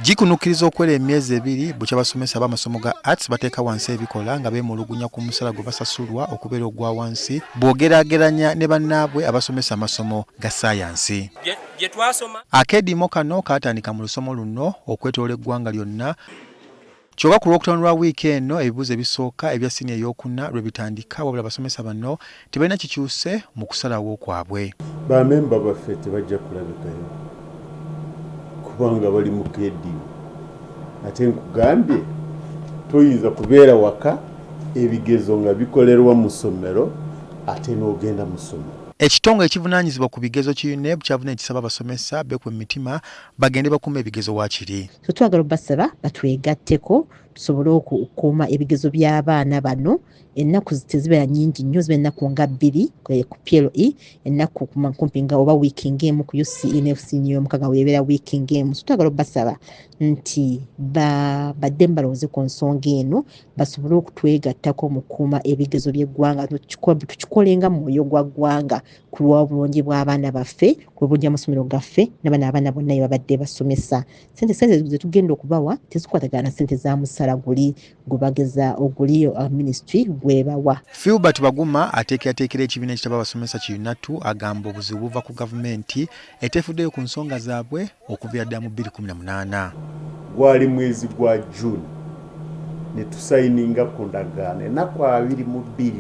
Gikunukkiriza okwera emyezi ebiri bukya basomesa b'amasomo ga arts bateeka wansi ebikola nga beemulugunya ku musala gwe basasulwa okubeera ogwa wansi bw'ogeraageranya ne bannaabwe abasomesa amasomo ga saayansi. Akeediimo kano kaatandika mu lusomo luno okwetoola eggwanga lyonna. Kyokka ku lwokutaano lwa wiiki eno ebibuuzo ebisooka ebya siniya ey'okuna lwe bitandika wabula abasomesa bano tebalina kikyuse mu kusalawo kwabwe. Bamemba baffe tebajja kulabikayo kubanga bali mu keediimo. Ate nkugambye toyinza kubeera waka ebigezo nga bikolerwa mu ssomero ate n'ogenda mu ssomero. Ekitongole ekivunaanyizibwa ku bigezo ki UNEB kyavuna ekisaba abasomesa beekwe mitima bagende bakuuma ebigezo waakiri. Twagala basaba batwegatteko tusobole okukuuma ebigezo by'abaana bano. Ennaku tezibeera nnyingi nnyo, ziba ennaku nga 2 ku PLE, ennaku kumpi nga oba wiiki ng'emu ku UCE ne FCE y'omukaaga weebeera wiiki ng'emu. Twagala basaba nti badde balowooze ku nsonga eno basobole okutwegattako mu kukuuma ebigezo by'eggwanga, tukikolenga mu mwoyo gwa ggwanga ku lw'obulungi bw'abaana baffe, ku lw'obulungi bw'amasomero gaffe n'abaana bonna bye babadde basomesa. Ssente ze tugenda okubawa tezikwatagana na ssente za musala guli gubageza oguli ministry gwebawa. Philbert Baguma ateekerateekera ekibiina ekitaba abasomesa ki UNATU agamba obuzibu buva ku gavumenti eteefuddeyo ku nsonga zaabwe okuviira ddala mu 2018. Gwali mwezi gwa June ne tusayininga ku ndagaano ennaku 22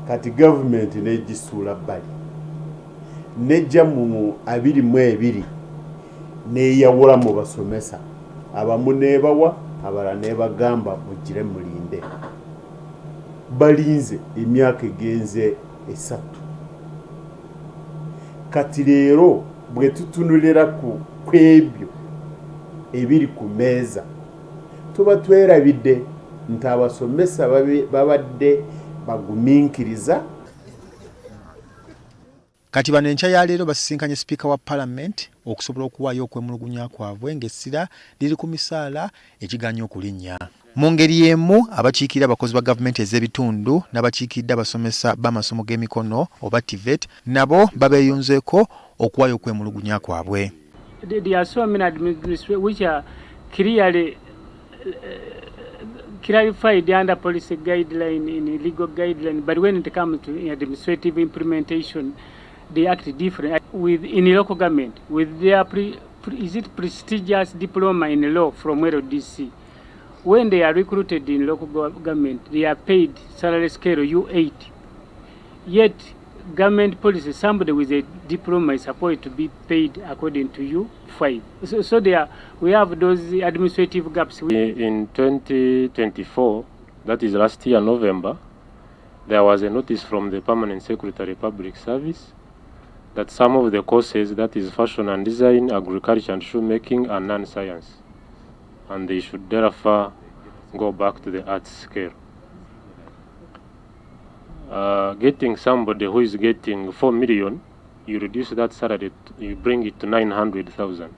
kati gavumenti n'egisuula bbali nejja mu 22 neeyawula mu basomesa abamu neebawa abalala neebagamba mugire mulinde. Balinze emyaka egenze 3 kati leero bwe tutunulira ku kwebyo ebiri ku meeza tuba twerabidde nti abasomesa babadde bagumiikiriza. Kati bano enkya ya leero basisinkanye sipiika wa Parliament okusobola okuwaayo okwemulugunya kwabwe ng'essira liri ku misaala ekiganya okulinnya. Mu ngeri y'emu abakiikirira abakozi ba gavumenti ez'ebitundu n'abakiikiridde abasomesa b'amasomo g'emikono oba TVET nabo babeeyunzeeko okuwaayo okwemulugunya kwabwe. There are so many administrations which are clearly clarified under policy guideline in legal guideline, but when it comes to administrative implementation, they act different. In local government, with their prestigious diploma in law from LDC, when they are recruited in local government, they are paid salary scale U8. Yet, government policy, somebody with a diploma is supposed to be paid according to U5. So we have those administrative gaps. In 2024, that is last year, November, there was a notice from the Permanent Secretary Public Service that some of the courses, that is fashion and design, agriculture and shoemaking, are non-science, and they should therefore go back to the arts scale. Getting somebody who is getting 4 million, you reduce that salary, you bring it to 900,000.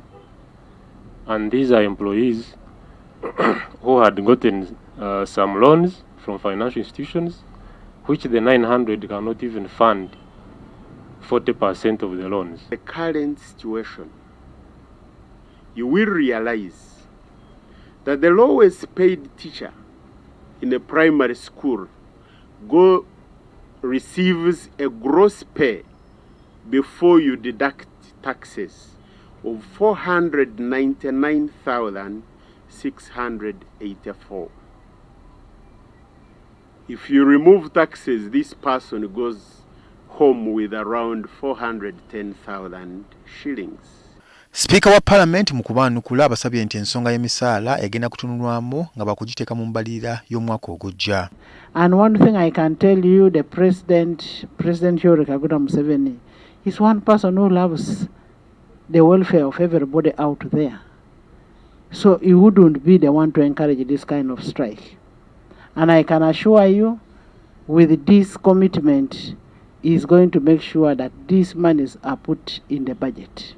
And these are employees who had gotten some loans from financial institutions, which the 900 cannot even fund 40% of the loans. The current situation, you will realize that the lowest paid teacher in a primary school receives a gross pay before you deduct taxes of 499,684. If you remove taxes, this person goes home with around 410,000 shillings. Sipiika wa Parliament mu kubaanukula abasabye nti ensonga y'emisaala egenda kutunulwamu nga bakugiteeka mu mbalirira y'omwaka ogujja. And one thing I can tell you, the President Yoweri Kaguta Museveni, is one person who loves the welfare of everybody out there. So he wouldn't be the one to encourage this kind of strike. And I can assure you, with this commitment, he is going to make sure that these monies are put in the budget.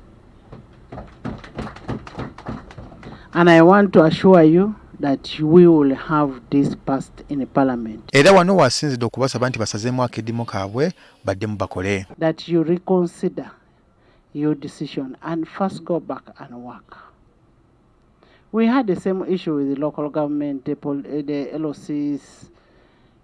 And I want to assure you that we will have this passed in the Parliament. Era wano wasinzidde okubasaba nti basazeemu akeddimo kaabwe baddemu bakole. That you reconsider your decision and first go back and work. We had the same issue with the local government, the LOCs.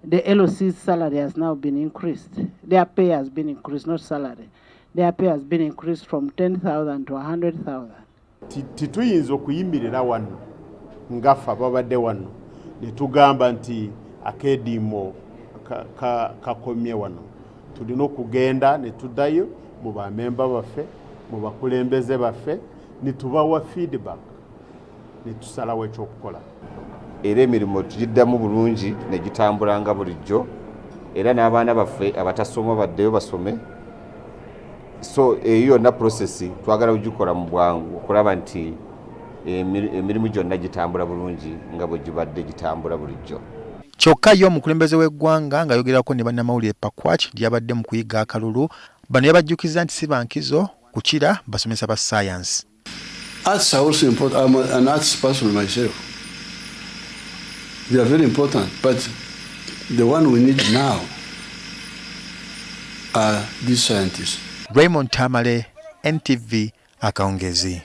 The LOC's salary has now been increased. Their pay has been increased, not salary. Their pay has been increased from 10,000 to 100,000. Tituyinza okuyimirira wano ngaffe ababadde wano ne tugamba nti akedimo kakomye wano. Tulina okugenda ne tuddayo mu bamemba baffe, mu bakulembeze baffe, ne tubawa feedback ne tusalawo ekyokukola. Era emirimu tugiddamu bulungi ne gitambulanga bulijjo, era n'abaana baffe abatasoma baddeyo basome. So eyo yonna process twagala kugikola mu bwangu okulaba nti emirimu gyonna gitambula bulungi nga bwe gibadde gitambula bulijjo. Kyokka yo omukulembeze w'eggwanga ng'ayogerako ne bannamawulire Pakwach lyabadde mu kuyiga akalulu, bano yabajjukiza nti si bankizo kukira basomesa ba science. Arts are also important. I'm an arts person myself. They are very important, but the one we need now are these scientists. Raymond Tamale, NTV, Akaongezi.